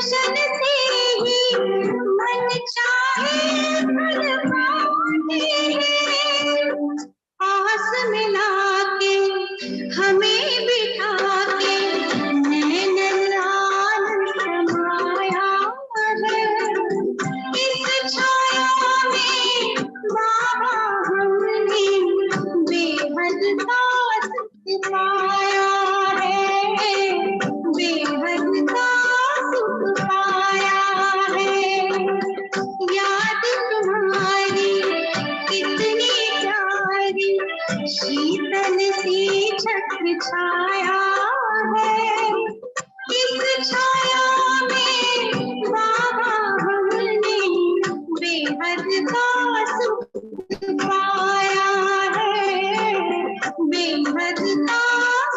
दर्शन से ही मन चाहे छाया है, इस छाया में बाबा हमने बेहद का सुख पाया है, बेहद का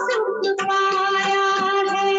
सुख पाया है।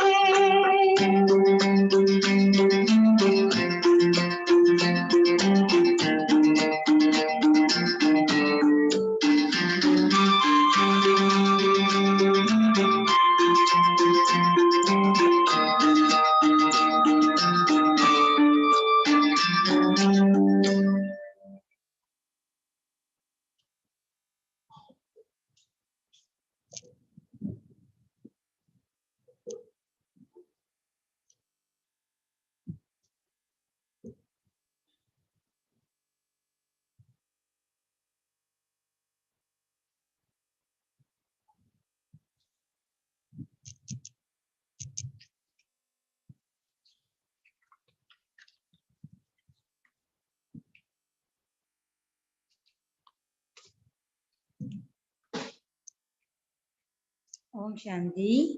Om Shanti.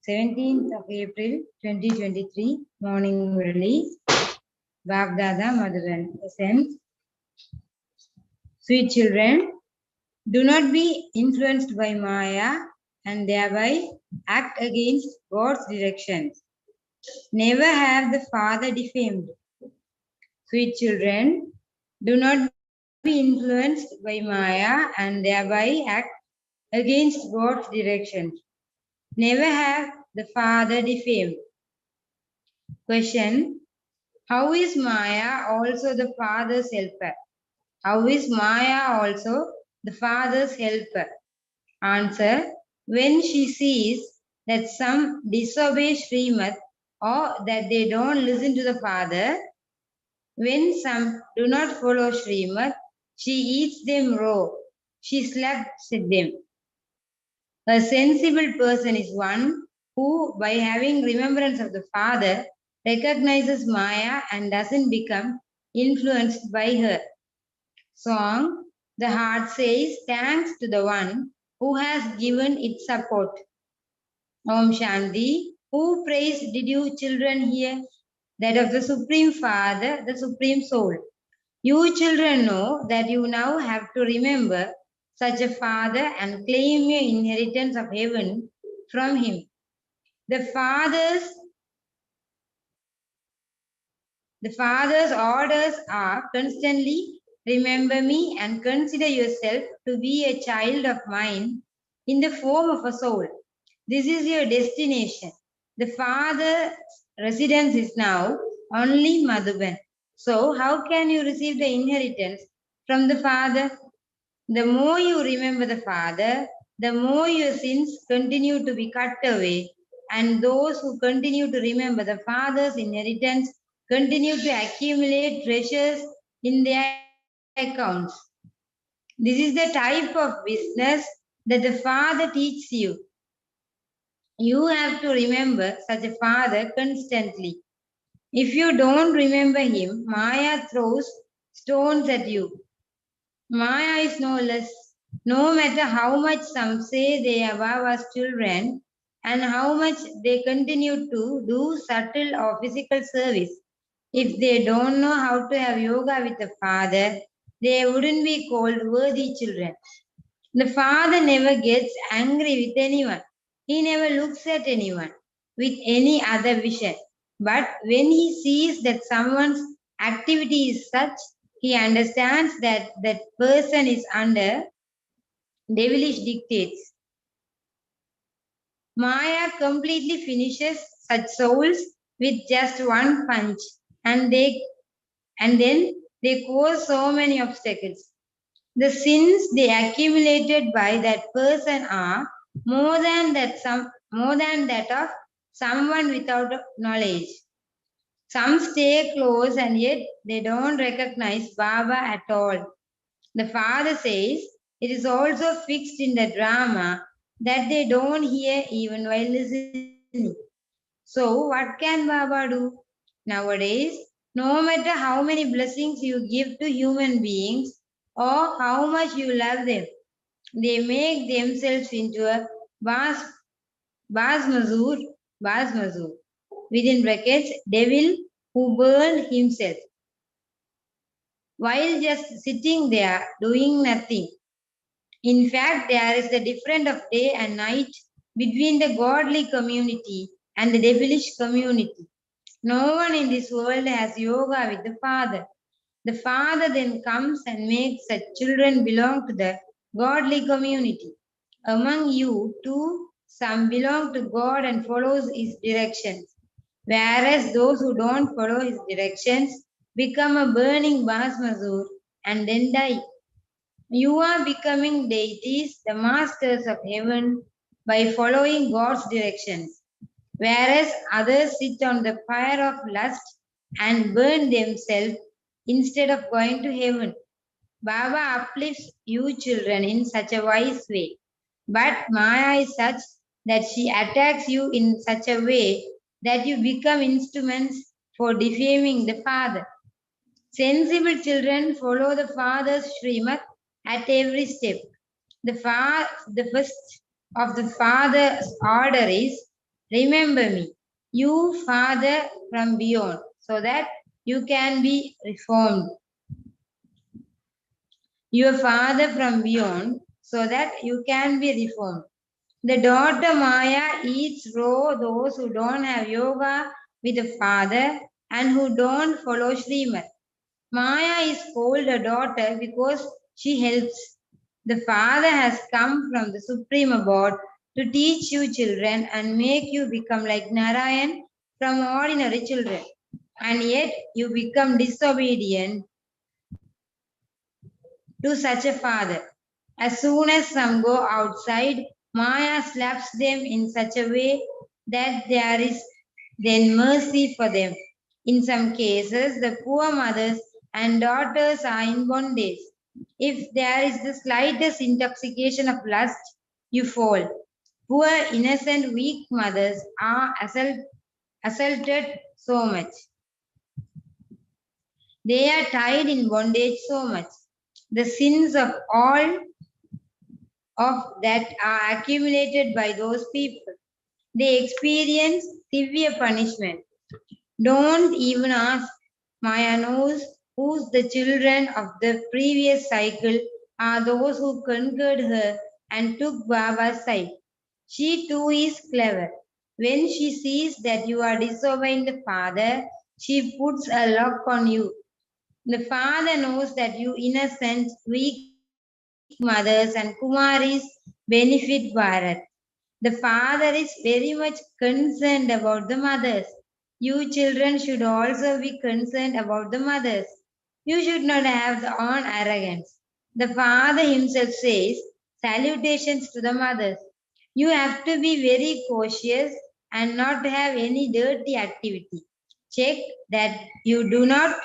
17th of April 2023, morning Murali, Baghdada, Madhuran. Essence. Sweet children, do not be influenced by Maya and thereby act against God's directions. Never have the Father defamed. Sweet children, do not be influenced by Maya and thereby act against God's directions. Never have the Father defamed. Question: how is Maya also the Father's helper? How is Maya also the Father's helper? Answer: when she sees that some disobey Srimad or that they don't listen to the Father, when some do not follow Srimad, she eats them raw, she slaps at them. A sensible person is one who, by having remembrance of the Father, recognizes Maya and doesn't become influenced by her. Song: the heart says thanks to the one who has given its support. Om Shanti. Who praise did you children hear? That of the Supreme Father, the Supreme Soul. You children know that you now have to remember such a Father and claim your inheritance of heaven from him. The Father's orders are constantly remember me and consider yourself to be a child of mine in the form of a soul. This is your destination. The Father's residence is now only Madhuban. So how can you receive the inheritance from the Father? The more you remember the Father, the more your sins continue to be cut away, and those who continue to remember the Father's inheritance continue to accumulate treasures in their accounts. This is the type of business that the Father teaches you. You have to remember such a Father constantly. If you don't remember him, Maya throws stones at you. Maya is no less. No matter how much some say they are Baba's children and how much they continue to do subtle or physical service, if they don't know how to have yoga with the Father, they wouldn't be called worthy children. The Father never gets angry with anyone. He never looks at anyone with any other vision. But when he sees that someone's activity is such, he understands that that person is under devilish dictates. Maya completely finishes such souls with just one punch, and then they cause so many obstacles. The sins they accumulated by that person are more than that of someone without knowledge. Some stay close and yet they don't recognize Baba at all. The Father says it is also fixed in the drama that they don't hear even while listening. So what can Baba do? Nowadays, no matter how many blessings you give to human beings or how much you love them, they make themselves into a Bas, Basmazur, within brackets, devil who burned himself while just sitting there doing nothing. In fact, there is the difference of day and night between the godly community and the devilish community. No one in this world has yoga with the Father. The Father then comes and makes such children belong to the godly community. Among you too, some belong to God and follows His directions, whereas those who don't follow His directions become a burning basmazur and then die. You are becoming deities, the masters of heaven, by following God's directions, whereas others sit on the fire of lust and burn themselves instead of going to heaven. Baba uplifts you children in such a wise way, but Maya is such that she attacks you in such a way that you become instruments for defaming the Father. Sensible children follow the Father's Srimad at every step. The first of the Father's order is remember me, you Father from beyond, so that you can be reformed. Your Father from beyond, so that you can be reformed. The daughter Maya eats raw those who don't have yoga with the Father and who don't follow Srimad. Maya is called a daughter because she helps. The Father has come from the Supreme Abode to teach you children and make you become like Narayan from ordinary children. And yet you become disobedient to such a father. As soon as some go outside, Maya slaps them in such a way that there is then mercy for them. In some cases, the poor mothers and daughters are in bondage. If there is the slightest intoxication of lust, you fall. Poor, innocent, weak mothers are assaulted so much. They are tied in bondage so much. The sins of all of that are accumulated by those people. They experience severe punishment. Don't even ask. Maya knows whose the children of the previous cycle are those who conquered her and took Baba's side. She too is clever. When she sees that you are disobeying the father, she puts a lock on you. The father knows that you innocent, weak mothers and Kumaris benefit Bharat. The father is very much concerned about the mothers. You children should also be concerned about the mothers. You should not have the own arrogance. The father himself says, salutations to the mothers. You have to be very cautious and not have any dirty activity. Check that you do not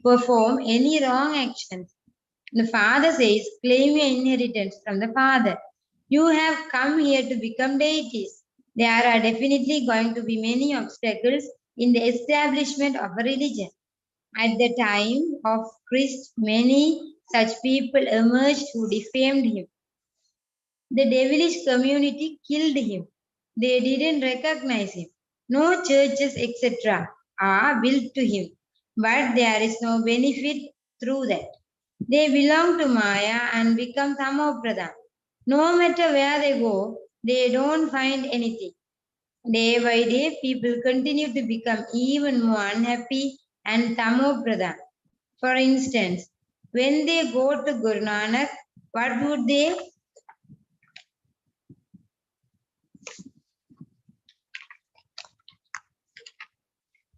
perform any wrong actions. The father says, claim your inheritance from the father. You have come here to become deities. There are definitely going to be many obstacles in the establishment of a religion. At the time of Christ, many such people emerged who defamed him. The devilish community killed him. They didn't recognize him. No churches, etc., are built to him, but there is no benefit through that. They belong to Maya and become Tamopradhan. No matter where they go, they don't find anything. Day by day, people continue to become even more unhappy and Tamopradhan. For instance, when they go to Guru Nanak, what would they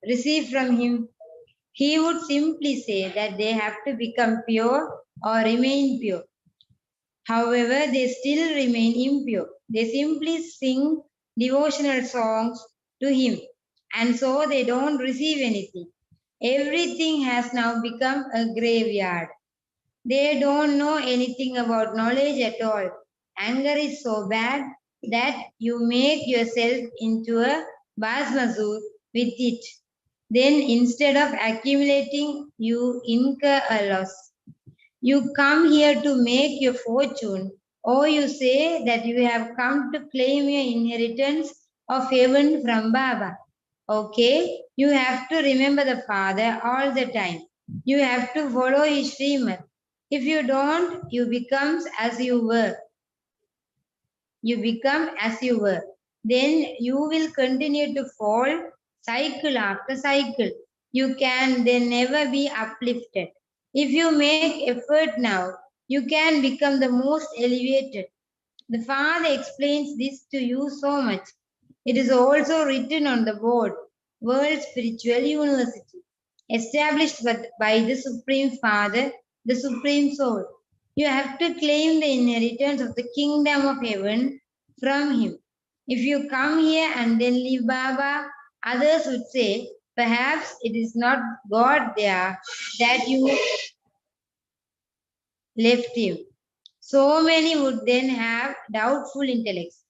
receive from him? He would simply say that they have to become pure or remain pure. However, they still remain impure. They simply sing devotional songs to him, and so they don't receive anything. Everything has now become a graveyard. They don't know anything about knowledge at all. Anger is so bad that you make yourself into a basmazur with it. Then instead of accumulating, you incur a loss. You come here to make your fortune, Or you say that you have come to claim your inheritance of heaven from Baba. Okay, you have to remember the Father all the time. You have to follow his Srimad. If you don't, you become as you were. You become as you were. Then you will continue to fall cycle after cycle. You can then never be uplifted. If you make effort now, you can become the most elevated. The Father explains this to you so much. It is also written on the board, World Spiritual University, established by the Supreme Father, the Supreme Soul. You have to claim the inheritance of the kingdom of heaven from Him. If you come here and then leave Baba, others would say, perhaps it is not God there that you left Him. So many would then have doubtful intellects.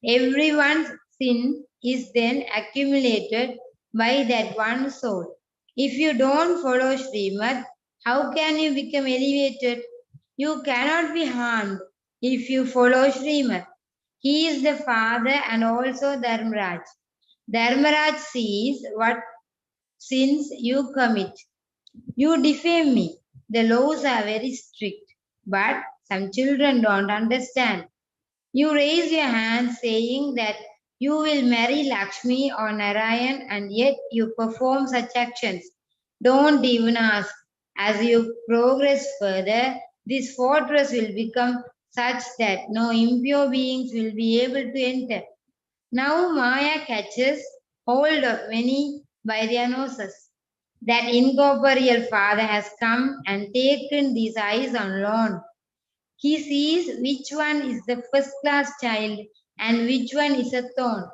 Everyone's sin is then accumulated by that one soul. If you don't follow Srimad, how can you become elevated? You cannot be harmed if you follow Srimad. He is the father and also Dharmaraj. Dharmaraj sees what sins you commit. You defame me. The laws are very strict, but some children don't understand. You raise your hand saying that you will marry Lakshmi or Narayan and yet you perform such actions. Don't even ask. As you progress further, this fortress will become such that no impure beings will be able to enter. Now Maya catches hold of many by their noses. That incorporeal father has come and taken these eyes on loan. He sees which one is the first class child and which one is a thorn.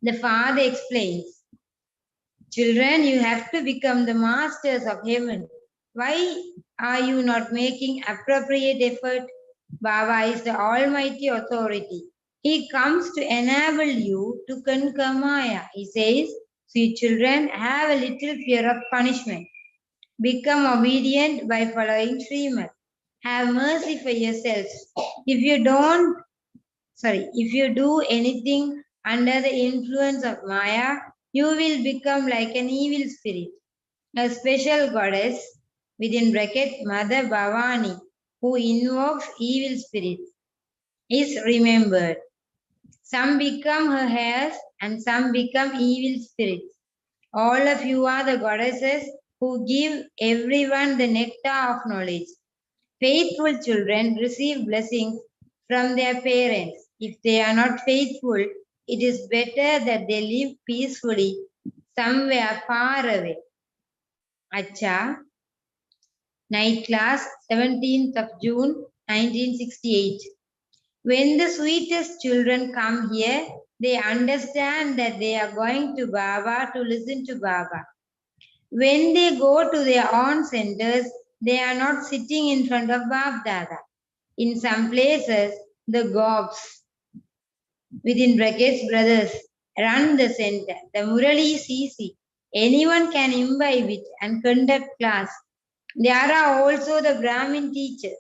The father explains, children, you have to become the masters of heaven. Why are you not making appropriate effort? Baba is the almighty authority. He comes to enable you to conquer Maya. He says, see children, have a little fear of punishment. Become obedient by following Srimad. Have mercy for yourselves. If you do anything under the influence of Maya, you will become like an evil spirit. A special goddess, within bracket Mother Bhavani, who invokes evil spirits, is remembered. Some become her heirs and some become evil spirits. All of you are the goddesses who give everyone the nectar of knowledge. Faithful children receive blessings from their parents. If they are not faithful, it is better that they live peacefully somewhere far away. Acha, night class, 17th of June, 1968. When the sweetest children come here, they understand that they are going to Baba to listen to Baba. When they go to their own centers, they are not sitting in front of Bab Dada. In some places, the gobs, within brackets, brothers, run the center. The Murali is easy. Anyone can imbibe it and conduct class. There are also the Brahmin teachers.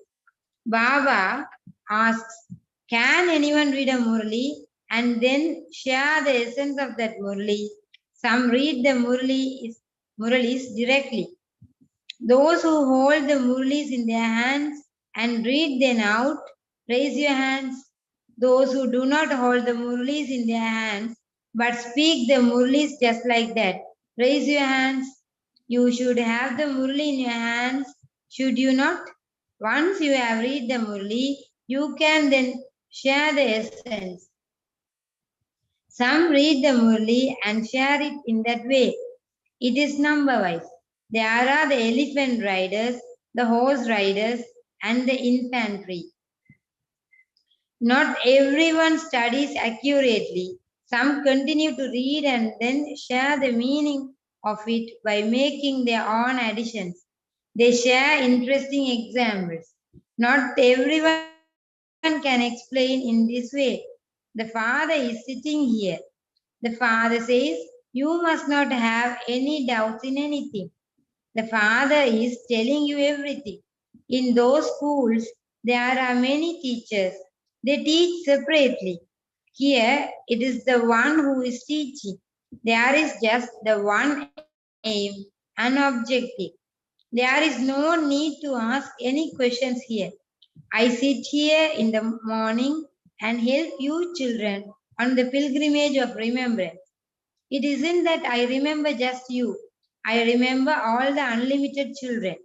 Baba asks, can anyone read a Murali and then share the essence of that Murali? Some read the Muralis directly. Those who hold the Muralis in their hands and read them out, raise your hands. Those who do not hold the Muralis in their hands but speak the Muralis just like that, raise your hands. You should have the Murali in your hands, should you not? Once you have read the Murali, you can then share the essence. Some read the Murali and share it in that way. It is number wise. There are the elephant riders, the horse riders, and the infantry. Not everyone studies accurately. Some continue to read and then share the meaning of it by making their own additions. They share interesting examples. Not everyone can explain in this way. The Father is sitting here. The Father says, you must not have any doubts in anything. The Father is telling you everything. In those schools, There are many teachers. They teach separately. Here, it is the one who is teaching. There is just the one aim, an objective. There is no need to ask any questions here. I sit here in the morning and help you children on the pilgrimage of remembrance. It isn't that I remember just you. I remember all the unlimited children.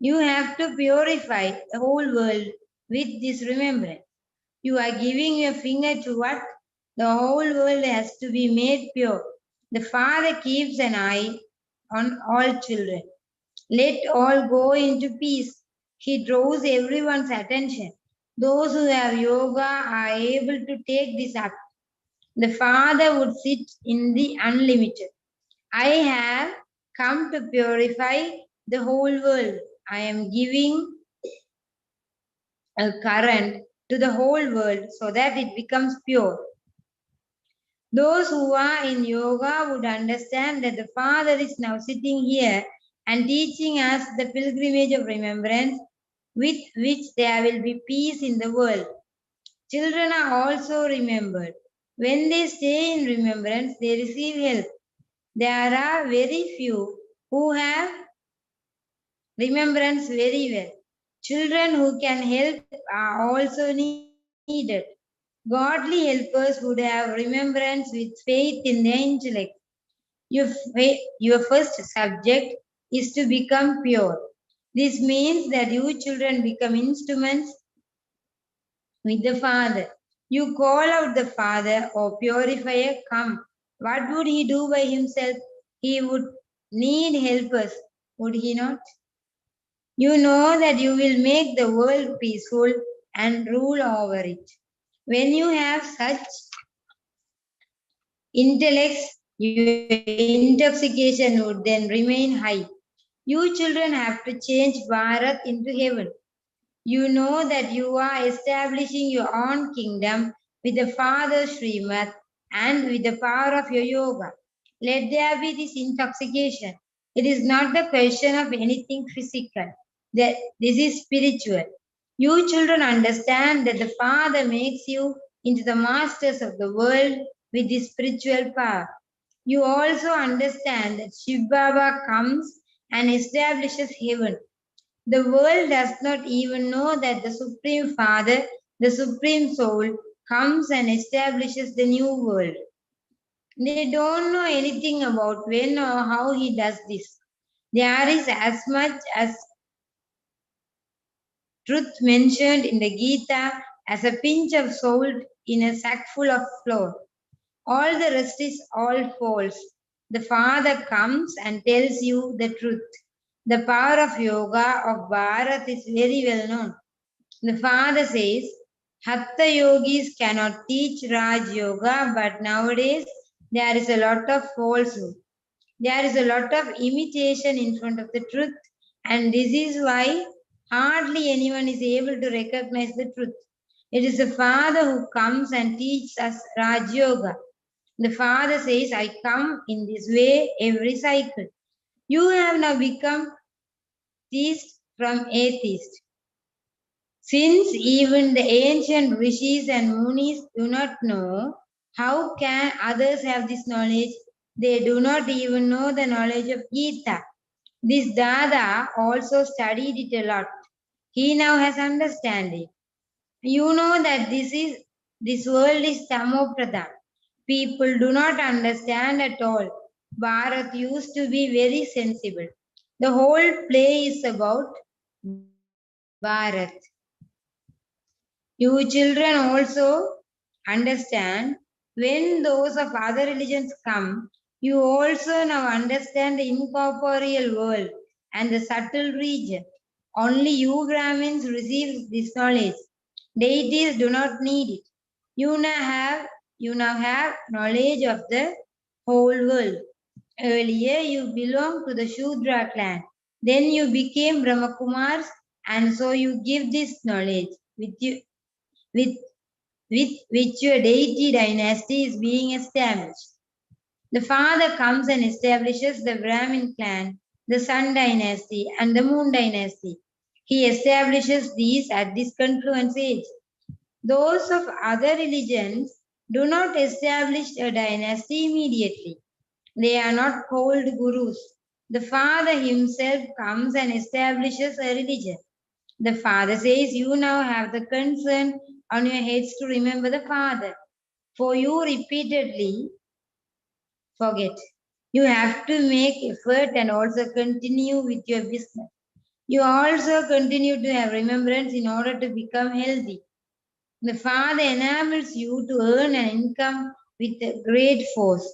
You have to purify the whole world with this remembrance. You are giving your finger to what? The whole world has to be made pure. The Father keeps an eye on all children. Let all go into peace. He draws everyone's attention. Those who have yoga are able to take this up. The Father would sit in the unlimited. I have come to purify the whole world. I am giving a current to the whole world so that it becomes pure. Those who are in yoga would understand that the Father is now sitting here and teaching us the pilgrimage of remembrance with which there will be peace in the world. Children are also remembered. When they stay in remembrance, they receive help. There are very few who have remembrance very well. Children who can help are also needed. Godly helpers would have remembrance with faith in their intellect. Your first subject is to become pure. This means that you children become instruments with the Father. You call out the Father, or purifier, come. What would he do by himself? He would need helpers, would he not? You know that you will make the world peaceful and rule over it. When you have such intellects, your intoxication would then remain high. You children have to change Bharat into heaven. You know that you are establishing your own kingdom with the Father Srimad and with the power of your yoga. Let there be this intoxication. It is not the question of anything physical. That this is spiritual. You children understand that the Father makes you into the masters of the world with this spiritual power. You also understand that Shiv Baba comes and establishes heaven. The world does not even know that the Supreme Father, the Supreme Soul, comes and establishes the new world. They don't know anything about when or how he does this. There is as much as truth mentioned in the Gita as a pinch of salt in a sack full of flour. All the rest is all false. The Father comes and tells you the truth. The power of yoga of Bharat is very well known. The Father says, Hatha yogis cannot teach Raj Yoga, but nowadays there is a lot of falsehood. There is a lot of imitation in front of the truth, and this is why hardly anyone is able to recognize the truth. It is the Father who comes and teaches us Raj Yoga. The Father says, I come in this way every cycle. You have now become theist from atheist. Since even the ancient rishis and munis do not know, how can others have this knowledge? They do not even know the knowledge of Gita. This Dada also studied it a lot. He now has understanding. You know that this world is Tamopradhan. People do not understand at all. Bharat used to be very sensible. The whole play is about Bharat. You children also understand when those of other religions come, you also now understand the incorporeal world and the subtle region. Only you Brahmins receive this knowledge. Deities do not need it. You now have knowledge of the whole world. Earlier you belonged to the Shudra clan. Then you became Brahmakumars, and so you give this knowledge with, with which your deity dynasty is being established. The Father comes and establishes the Brahmin clan, the Sun dynasty, and the Moon dynasty. He establishes these at this confluence age. Those of other religions do not establish a dynasty immediately. They are not called gurus. The Father himself comes and establishes a religion. The Father says, you now have the concern on your heads to remember the Father. For you repeatedly forget. You have to make effort and also continue with your business. You also continue to have remembrance in order to become healthy. The Father enables you to earn an income with great force.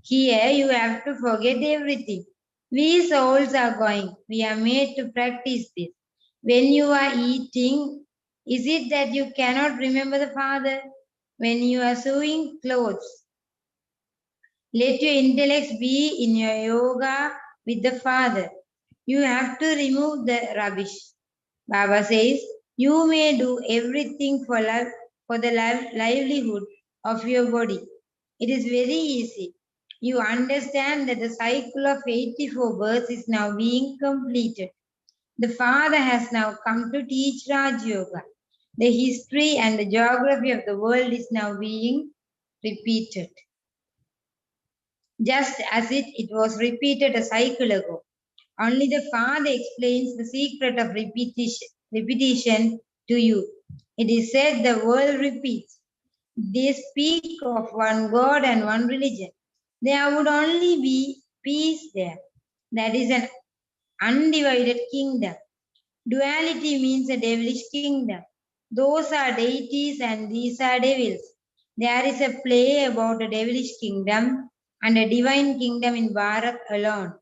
Here you have to forget everything. We souls are going. We are made to practice this. When you are eating, is it that you cannot remember the Father? When you are sewing clothes, let your intellect be in your yoga with the Father. You have to remove the rubbish. Baba says, you may do everything for the livelihood of your body. It is very easy. You understand that the cycle of 84 births is now being completed. The Father has now come to teach Raj Yoga. The history and the geography of the world is now being repeated, just as it was repeated a cycle ago. Only the Father explains the secret of repetition to you. It is said the world repeats. They speak of one God and one religion. There would only be peace there. That is an undivided kingdom. Duality means a devilish kingdom. Those are deities and these are devils. There is a play about a devilish kingdom and a divine kingdom in Bharat alone.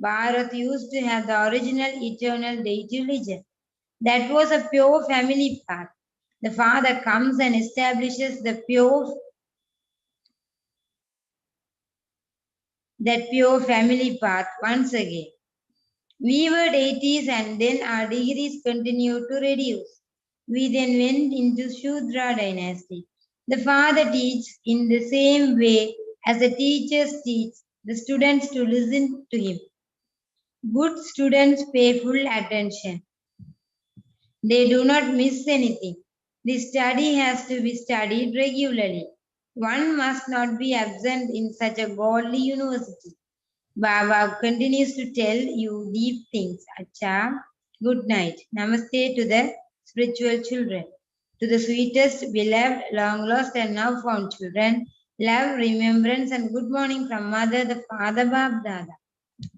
Bharat used to have the original eternal deity religion. That was a pure family path. The Father comes and establishes that pure family path once again. We were deities and then our degrees continued to reduce. We then went into Shudra dynasty. The Father teaches in the same way as the teachers teach the students to listen to him. Good students pay full attention. They do not miss anything. The study has to be studied regularly. One must not be absent in such a godly university. Baba continues to tell you deep things. Acha, good night. Namaste to the spiritual children. To the sweetest, beloved, long lost and now found children. Love, remembrance and good morning from Mother, the Father, Bab Dada.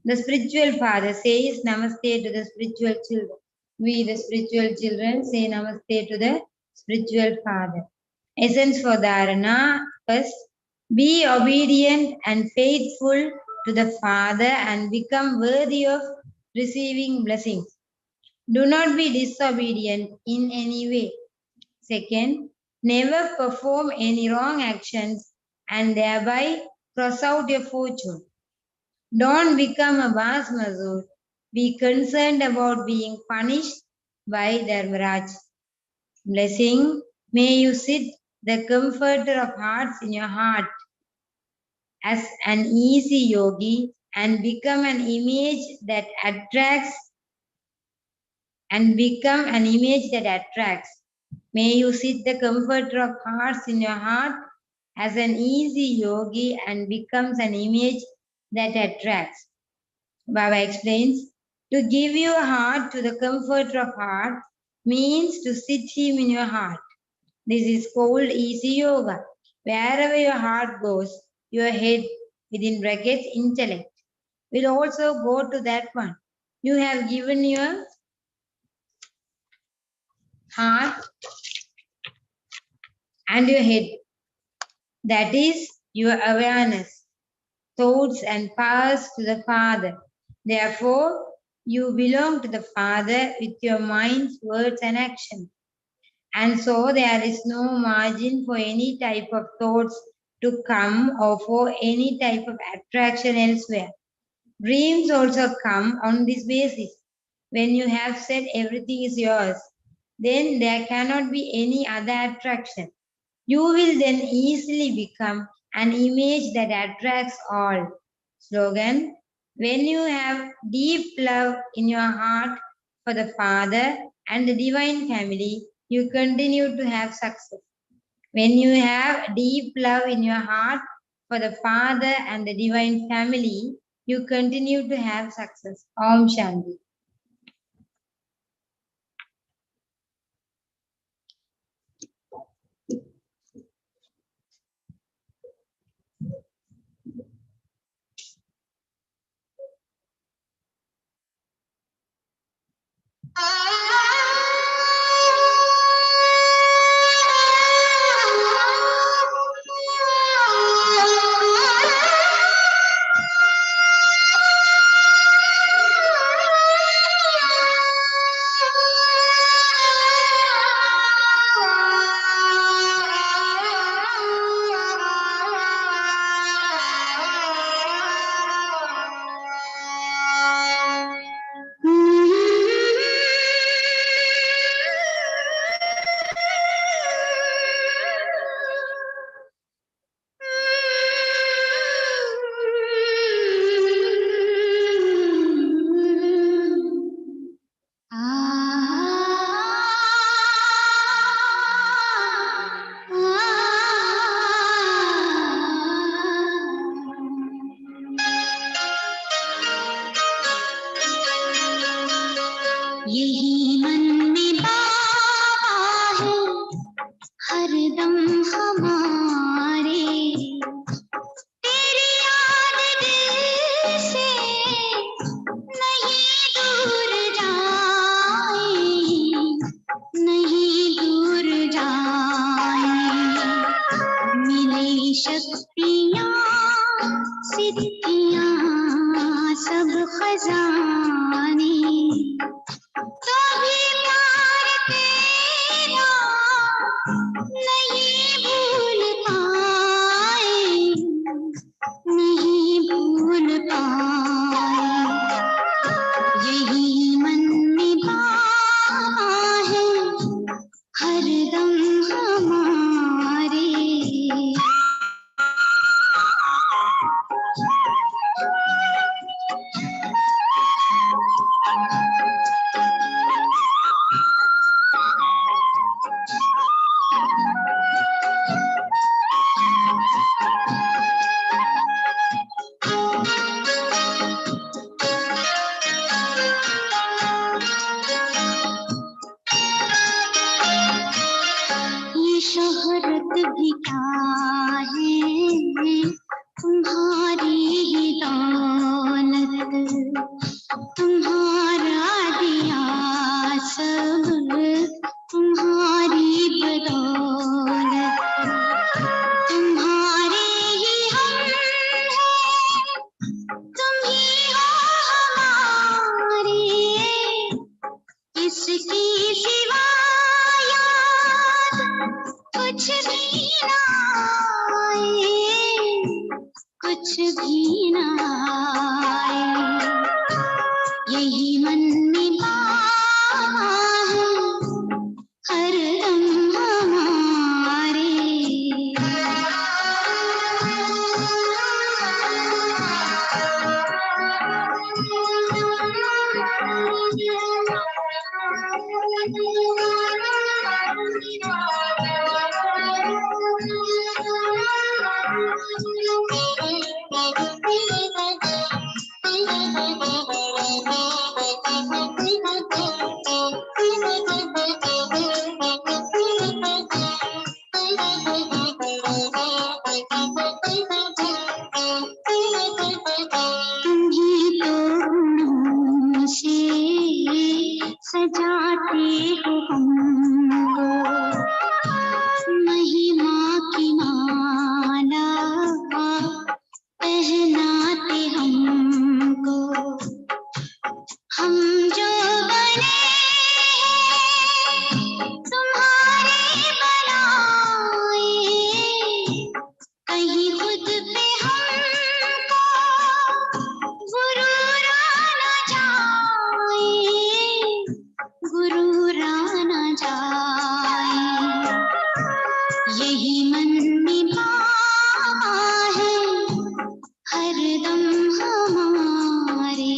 The spiritual father says namaste to the spiritual children. We, the spiritual children, say namaste to the spiritual father. Essence for dharana. First, be obedient and faithful to the Father and become worthy of receiving blessings. Do not be disobedient in any way. Second, never perform any wrong actions and thereby cross out your fortune. Don't become a Bas Mazur. Be concerned about being punished by Dharmaraj. Blessing, may you sit the comforter of hearts in your heart as an easy yogi and become an image that attracts May you sit the comforter of hearts in your heart as an easy yogi and becomes an image that attracts. Baba explains, to give your heart to the comforter of heart means to sit him in your heart. This is called easy yoga. Wherever your heart goes, your head, within brackets, intellect, will also go to that one. You have given your heart and your head. That is your awareness, thoughts and powers to the Father. Therefore, you belong to the Father with your minds, words and actions. And so there is no margin for any type of thoughts to come or for any type of attraction elsewhere. Dreams also come on this basis. When you have said everything is yours, then there cannot be any other attraction. You will then easily become an image that attracts all. Slogan, when you have deep love in your heart for the Father and the divine family, you continue to have success. When you have deep love in your heart for the Father and the divine family, you continue to have success. Om Shanti. यही मन में बाबा है हरदम हमारे, तेरी याद दिल से नहीं दूर जाए, नहीं दूर जाए। मिले शक्तियाँ सिद्धियाँ सब खजाने, तो भी प्यार तेरा नहीं भूल पाए, नहीं भूल पाए। यही मन में बाबा है हरदम हमारे। ये शोहरत भी क्या है तुम्हारी ही दौलत, तुम्हारा दिया सब तुम्हारी बदौलत। तुम्हारे ही हम हैं, तुम ही हो हमारे, किसकी सिवा कुछ भी ना आए, कुछ भी ना आए। यही मन में बाबा है हरदम हमारे। तुम्ही तो गुणों से सजाते हो हमको, महिमा की माला पहनाते हमको। हम जो बने तुम्हारे बनाए, कहीं खुद पे हमको गुरूर आना जाए, गुरूर आना जाए। यही मन में बाबा है हरदम हमारे।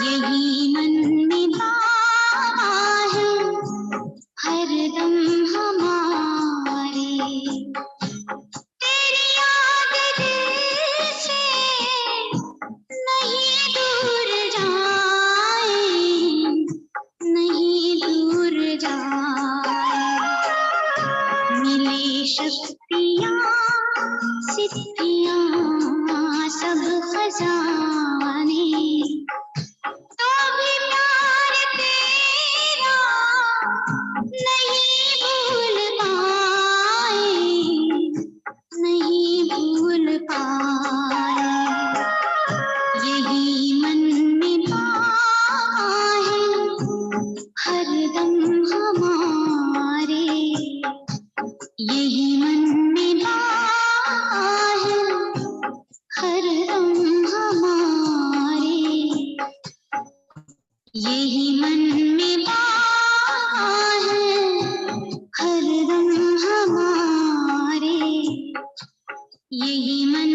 यही मन में बाबा है हरदम हमारे। तेरी याद दिल से नहीं दूर जाए, नहीं दूर जाए। मिली शक्तियाँ सिद्धियाँ सब खजाने, तो भी प्यार तेरा नहीं भूल पाए, नहीं भूल पाए। यही मन में बाबा है हरदम हमारे। यही मन में बाबा है हरदम हमारे। यही मन में बाबा है हरदम हमारे। यही मन